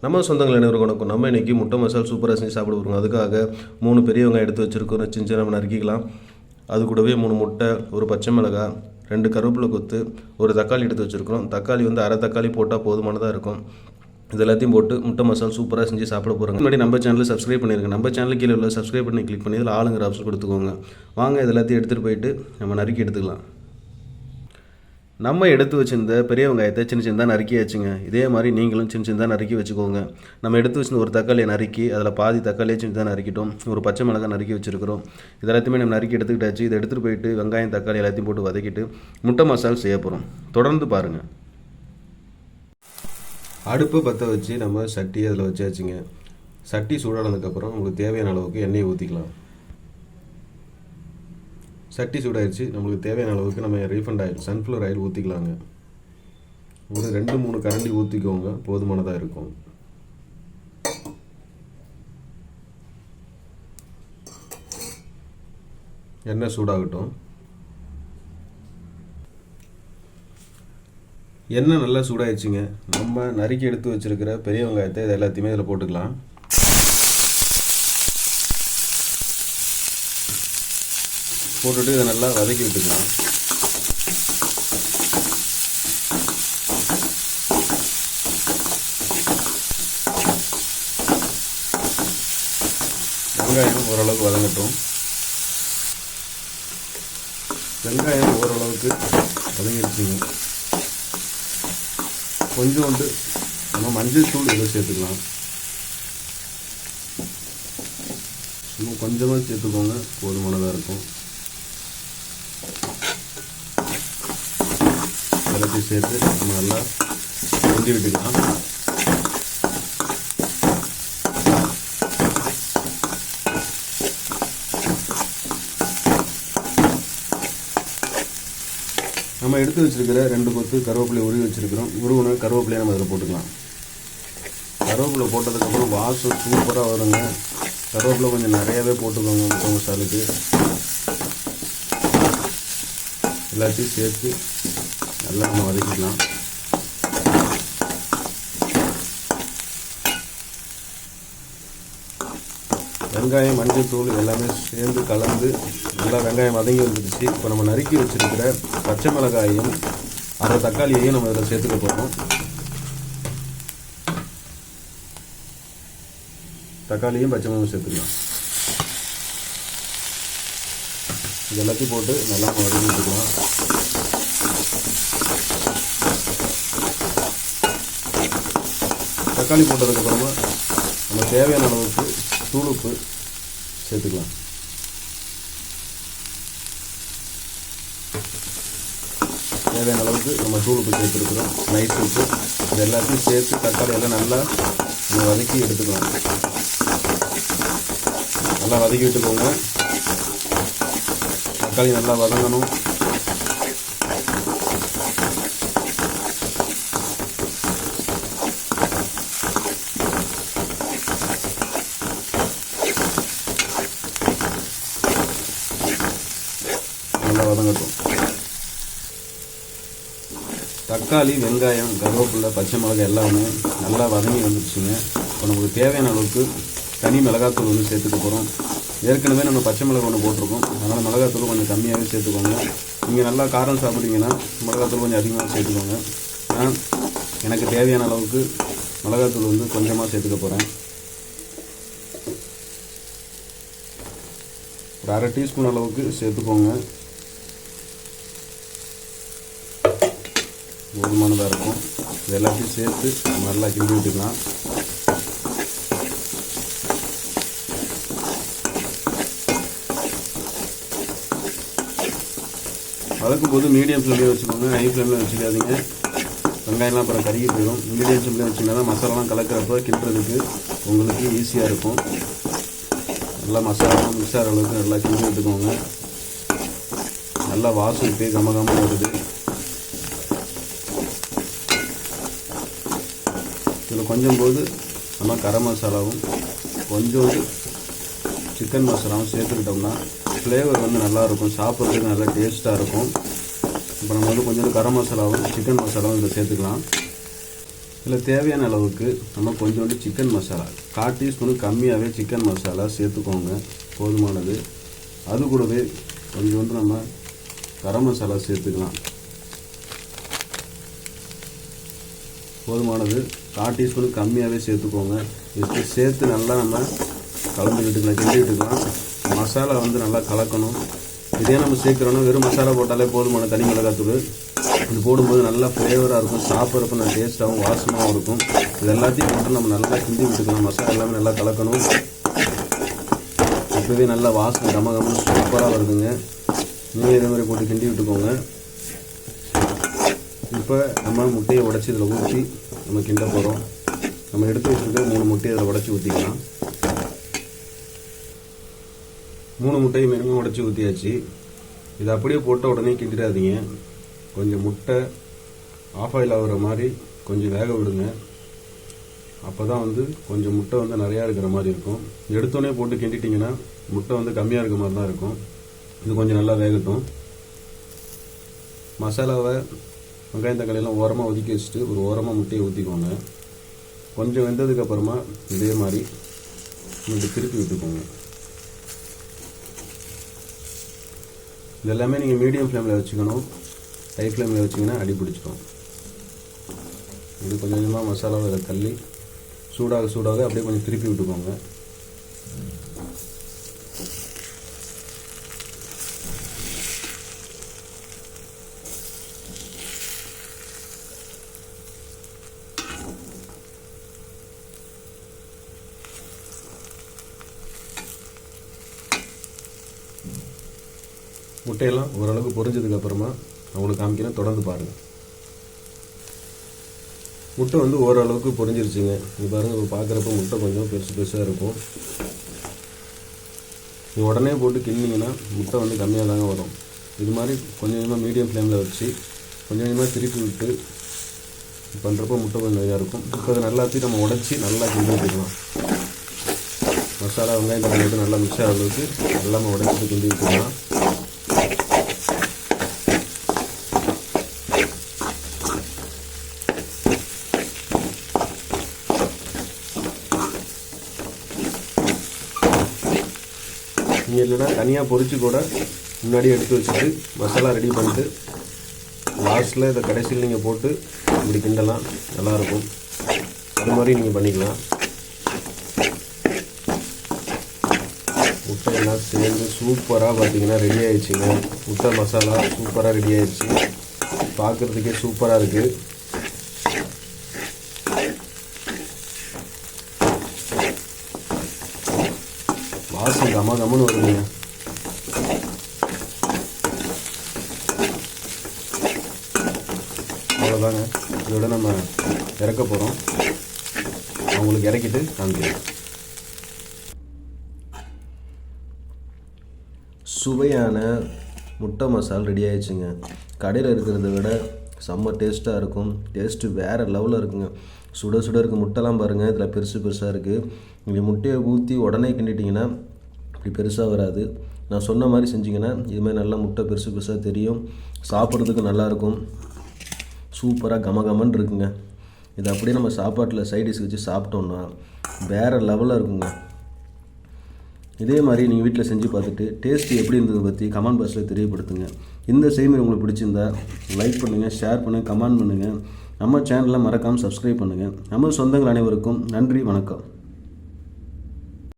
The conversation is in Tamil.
நம்ம சொந்தங்கள் அனைவருக்கும் வணக்கம். நம்ம இன்றைக்கி முட்டை மசால் சூப்பராக செஞ்சு சாப்பிட போகிறோம். அதுக்காக 3 பெரிய வெங்காயம் எடுத்து வச்சுருக்கோம். சின்ன சின்ன நம்ம நறுக்கிக்கலாம். அது கூடவே 3 முட்டை, ஒரு பச்சை மிளகாய், 2 கருவேப்பிலை கொத்து, ஒரு தக்காளி எடுத்து வச்சுருக்கிறோம். தக்காளி அரை தக்காளி போட்டால் போதுமானதாக இருக்கும். இது எல்லாத்தையும் போட்டு முட்டை மசால் சூப்பராக செஞ்சு சாப்பிட போகிறோங்க. முன்னாடி நம்ம சேனலில் சப்ஸ்கிரைப் பண்ணியிருக்கேன். நம்ம சேனலுக்கு கீழே உள்ள சப்ஸ்கிரைப் பண்ணி கிளிக் பண்ணி இதில் ஆளுங்கிற ஆப்ஷன் கொடுத்துக்கோங்க. வாங்க இது எல்லாத்தையும் எடுத்துகிட்டு போயிட்டு நம்ம நறுக்கி எடுத்துக்கலாம். நம்ம எடுத்து வச்சுருந்த பெரிய வெங்காயத்தை சின்ன சின்னதாக நறுக்கி வச்சுங்க. இதே மாதிரி நீங்களும் சின்ன சின்னதாக நறுக்கி வச்சுக்கோங்க. நம்ம எடுத்து வச்சுருந்த ஒரு தக்காளியை நறுக்கி அதில் பாதி தக்காளியை சின்னதாக நறுக்கிட்டோம். ஒரு பச்சை மிளகாய் நறுக்கி வச்சுருக்கிறோம். இது எல்லாத்தையுமே நம்ம நறுக்கி எடுத்துக்கிட்டாச்சு. இதை எடுத்துகிட்டு போயிட்டு வெங்காயம் தக்காளி எல்லாத்தையும் போட்டு வதக்கிட்டு முட்டை மசால் செய்ய போகிறோம். தொடர்ந்து பாருங்கள். அடுப்பு பற்ற வச்சு நம்ம சட்டி அதில் வச்சாச்சுங்க. சட்டி சூடானதுக்கப்புறம் உங்களுக்கு தேவையான அளவுக்கு எண்ணெயை ஊற்றிக்கலாம். சட்டி சூடாயிடுச்சு. நம்மளுக்கு தேவையான அளவுக்கு நம்ம ரீஃபண்ட் ஆயில், சன்ஃப்ளவர் ஆயில் ஊற்றிக்கலாங்க. ஒரு 2-3 கரண்டி ஊற்றிக்கோங்க, போதுமானதாக இருக்கும். எண்ணெய் சூடாகட்டும். எண்ணெய் நல்லா சூடாயிடுச்சுங்க. நம்ம நறுக்கி எடுத்து வச்சுருக்கிற பெரிய வெங்காயத்தை இது எல்லாத்தையுமே இதில் போட்டுக்கலாம். போட்டுட்டு இதை நல்லா வதக்கி விட்டுக்கலாம். வெங்காயம் ஓரளவுக்கு வதங்கட்டும். வெங்காயம் ஓரளவுக்கு வதங்கிடுச்சுங்க. கொஞ்சோண்டு நம்ம மஞ்சள் தூள் இதை சேர்த்துக்கலாம். இன்னும் கொஞ்சமாக சேர்த்துக்கோங்க, போதுமானதாக இருக்கும். எல்லாத்தையும் சேர்த்து நம்ம நல்லா கிண்டி விட்டுக்கலாம். நம்ம எடுத்து வச்சிருக்கிற 2 கொத்து கருவேப்பிலை உருவி வச்சிருக்கிறோம். உருவின கருவேப்பிலையை நம்ம அதில் போட்டுக்கலாம். கருவேப்பிலை போட்டதுக்கப்புறம் வாசம் சூப்பராக வருங்க. கருவேப்பிலை கொஞ்சம் நிறையாவே போட்டுக்கோங்க முட்டை மசாலுக்கு. எல்லாத்தையும் சேர்த்து நல்லா நம்ம வதக்கிக்கலாம். வெங்காயம், மஞ்சள் தூள் எல்லாமே சேர்ந்து கலந்து நல்லா வெங்காயம் வதங்கி வந்துடுச்சு. இப்போ நம்ம நறுக்கி வச்சுருக்கிற பச்சை மிளகாயையும் அரை தக்காளியையும் நம்ம இதில் சேர்த்துக்க போகிறோம். தக்காளியும் பச்சை மிளகாயும் சேர்த்துக்கலாம். இது எல்லாத்தையும் போட்டு நல்லா வதக்கி விட்டுக்கலாம். தக்காளி போட்டதுக்கப்புறமா நம்ம தேவையான அளவுக்கு தூளுப்பு சேர்த்துக்கலாம். தேவையான அளவுக்கு நம்ம தூளுப்பு சேர்த்துருக்குறோம், நைஸ் உப்பு. இது எல்லாத்தையும் சேர்த்து தக்காளி எல்லாம் நல்லா நம்ம வதக்கி எடுத்துக்கலாம். நல்லா வதக்கி விட்டுக்கோங்க. தக்காளி நல்லா வதங்கணும். நல்லா வதங்கட்டும். தக்காளி, வெங்காயம், கருவேப்பிலை, பச்சை மிளகாய் எல்லாமே நல்லா வதங்கி வந்துடுச்சுங்க. இப்போ நமக்கு தேவையான அளவுக்கு தனி மிளகாத்தூள் வந்து சேர்த்துக்க போகிறோம். ஏற்கனவே நம்ம பச்சை மிளகாய் ஒன்று போட்டிருக்கோம். அதனால் மிளகாத்தூள் கொஞ்சம் கம்மியாகவே சேர்த்துக்கோங்க. நீங்கள் நல்லா காரம் சாப்பிட்றீங்கன்னா மிளகாத்தூள் கொஞ்சம் அதிகமாக சேர்த்துக்கோங்க. நான் எனக்கு தேவையான அளவுக்கு மிளகாத்தூள் வந்து கொஞ்சமாக சேர்த்துக்க போகிறேன். ஒரு 1/2 டீஸ்பூன் அளவுக்கு சேர்த்துக்கோங்க, போதுமானதாக இருக்கும். இது எல்லாத்தையும் சேர்த்து நம்ம நல்லா கிண்டி விட்டுக்கலாம். வதக்கும்போது மீடியம் ஃப்ளேம்லேயே வச்சுக்கோங்க, ஹை ஃப்ளேமில் வச்சுக்காதீங்க. வெங்காயம்லாம் அப்புறம் கருகி போயிடும். மீடியம் ஃப்ளேம்லேயே வச்சிங்கன்னா மசாலாலாம் கலக்கிறப்ப கிண்டுறதுக்கு உங்களுக்கு ஈஸியாக இருக்கும். நல்லா மசாலாலாம் மிக்ஸ் ஆகிற அளவுக்கு நல்லா கிண்டி விட்டுக்கோங்க. நல்லா வாசம் இப்போயே கமகமாக வருது. இதில் கொஞ்சம் போது நம்ம கரம் மசாலாவும் கொஞ்சோண்டு சிக்கன் மசாலாவும் சேர்த்துக்கிட்டோம்னா ஃப்ளேவர் வந்து நல்லாயிருக்கும், சாப்பிட்றதுக்கு நல்லா டேஸ்ட்டாக இருக்கும். இப்போ நம்ம வந்து கொஞ்சம் கரம் மசாலாவும் சிக்கன் மசாலாவும் இதில் சேர்த்துக்கலாம். இதில் தேவையான அளவுக்கு நம்ம கொஞ்சோண்டு சிக்கன் மசாலா 1/4 டீஸ்பூனு கம்மியாகவே சிக்கன் மசாலா சேர்த்துக்கோங்க, போதுமானது. அது கூடவே கொஞ்சோண்டு நம்ம கரம் மசாலா சேர்த்துக்கலாம், போதுமானது. 1/4 டீஸ்பூனு கம்மியாகவே சேர்த்துக்கோங்க. இது சேர்த்து நல்லா நம்ம கலந்துக்கிட்டுக்கலாம், கிண்டி விட்டுக்கலாம். மசாலா நல்லா கலக்கணும். இதே நம்ம சேர்க்குறோன்னா வெறும் மசாலா போட்டாலே போதுமான, தனி மிளகாத்தூள். இது போடும்போது நல்லா ஃப்ளேவராக இருக்கும், சாப்பிட்றப்ப நல்லா டேஸ்ட்டாகவும் வாசமாகவும் இருக்கும். இது எல்லாத்தையும் போட்டு நம்ம நல்லா கிண்டி விட்டுக்கலாம். மசாலா எல்லாமே நல்லா கலக்கணும். இப்போவே நல்லா வாசனை கமகமன்னு சூப்பராக வருதுங்க. நீங்கள் இதே மாதிரி போட்டு கிண்டி விட்டுக்கோங்க. இப்போ நம்ம முட்டையை உடச்சி இதில் ஊற்றி நம்ம கிண்ட போகிறோம். நம்ம எடுத்து வச்சுருக்க 3 முட்டையை இதில் உடச்சி ஊற்றிக்கலாம். 3 முட்டையும் மெருங்க உடச்சி ஊற்றியாச்சு. இதை அப்படியே போட்ட உடனே கிண்டிடாதீங்க. கொஞ்சம் முட்டை ஆஃப் ஆயில் ஆகுற மாதிரி கொஞ்சம் வேக விடுங்க. அப்போ தான் கொஞ்சம் முட்டை நிறையா இருக்கிற மாதிரி இருக்கும். எடுத்தோடனே போட்டு கிண்டிட்டிங்கன்னா முட்டை கம்மியாக இருக்கிற மாதிரி தான் இருக்கும். இது கொஞ்சம் நல்லா வேகட்டும். மசாலாவை வெங்காயம் தக்காளியெல்லாம் ஓரமாக ஒதுக்கி வச்சுட்டு ஒரு ஓரமாக முட்டையை ஊற்றிக்கோங்க. கொஞ்சம் வெந்ததுக்கப்புறமா இதே மாதிரி திருப்பி விட்டுக்கோங்க. இதெல்லாமே நீங்கள் மீடியம் ஃப்ளேமில் வச்சுக்கணும். ஹை ஃப்ளேமில் வச்சிங்கன்னா அடி பிடிச்சிடும். இது கொஞ்சம் கொஞ்சமாக மசாலாவை இதில் தள்ளி சூடாக அப்படியே கொஞ்சம் திருப்பி விட்டுக்கோங்க. முட்டையெல்லாம் ஓரளவுக்கு பொரிஞ்சதுக்கப்புறமா அவங்களுக்கு காமிக்கிறேன், தொடர்ந்து பாருங்கள். முட்டை ஓரளவுக்கு பொரிஞ்சிருச்சுங்க. இது பாருங்கள், பார்க்குறப்ப முட்டை கொஞ்சம் பெருசாக இருக்கும். இது உடனே போட்டு கிண்டிங்கன்னா முட்டை கம்மியாக தாங்க வரும். இது மாதிரி கொஞ்சம் கொஞ்சமாக மீடியம் ஃப்ளேமில் வச்சு கொஞ்சம் கொஞ்சமாக திருப்பி விட்டு பண்ணுறப்போ முட்டை கொஞ்சம் நிறையா இருக்கும். இப்போ அதை நல்லாத்தையும் நம்ம உடச்சி நல்லா கிண்டி விட்டுக்கலாம். மசாலா வெங்காயம் தக்காளி போட்டு நல்லா மிக்ஸ் ஆகிற அளவுக்கு எல்லாமே உடச்சிட்டு கிண்டி விட்டுக்கலாம். நீங்கள் இல்லைன்னா தனியாக பொரிச்சு கூட முன்னாடி எடுத்து வச்சுட்டு மசாலா ரெடி பண்ணிட்டு லாஸ்ட்டில் இதை கடைசியில் நீங்கள் போட்டு இப்படி கிண்டலாம், நல்லாயிருக்கும். அது மாதிரி நீங்கள் பண்ணிக்கலாம். முட்டையெல்லாம் சேர்ந்து சூப்பராக பார்த்தீங்கன்னா ரெடி ஆகிடுச்சிங்க. முட்டை மசாலா சூப்பராக ரெடி ஆகிடுச்சு. பார்க்குறதுக்கே சூப்பராக இருக்குது. வாசம் கமகமன்னு வருதுங்க. அவ்வளோதாங்க. இதோட நம்ம இறக்க போகிறோம். அவங்களுக்கு இறக்கிட்டு காமிக்கிறேன். சுவையான முட்டை மசால் ரெடி ஆயிடுச்சுங்க. கடையில் இருக்கிறத விட செம்ம டேஸ்ட்டாக இருக்கும். டேஸ்ட்டு வேறு லெவலில் இருக்குங்க. சுட சுட இருக்க முட்டைலாம் பாருங்கள், இதில் பெருசாக இருக்குது. நீங்கள் முட்டையை ஊற்றி உடனே கிண்டிட்டிங்கன்னா இப்படி பெருசாக வராது. நான் சொன்ன மாதிரி செஞ்சிங்கன்னா இதுமாதிரி நல்லா முட்டை பெருசாக தெரியும். சாப்பிட்றதுக்கு நல்லாயிருக்கும். சூப்பராக கமகமன்னு இருக்குங்க. இது அப்படியே நம்ம சாப்பாட்டில் சைடிஷ் வச்சு சாப்பிட்டோன்னா வேறு லெவலில் இருக்குங்க. இதே மாதிரி நீங்கள் வீட்டில் செஞ்சு பார்த்துட்டு டேஸ்ட்டு எப்படி இருந்தது பற்றி கமெண்ட் பாக்ஸில் தெரியப்படுத்துங்க. இந்த செய்முறை உங்களுக்கு பிடிச்சிருந்தா லைக் பண்ணுங்கள், ஷேர் பண்ணுங்கள், கமெண்ட் பண்ணுங்கள். நம்ம சேனலை மறக்காமல் சப்ஸ்கிரைப் பண்ணுங்கள். நம்ம சொந்தங்கள் அனைவருக்கும் நன்றி, வணக்கம்.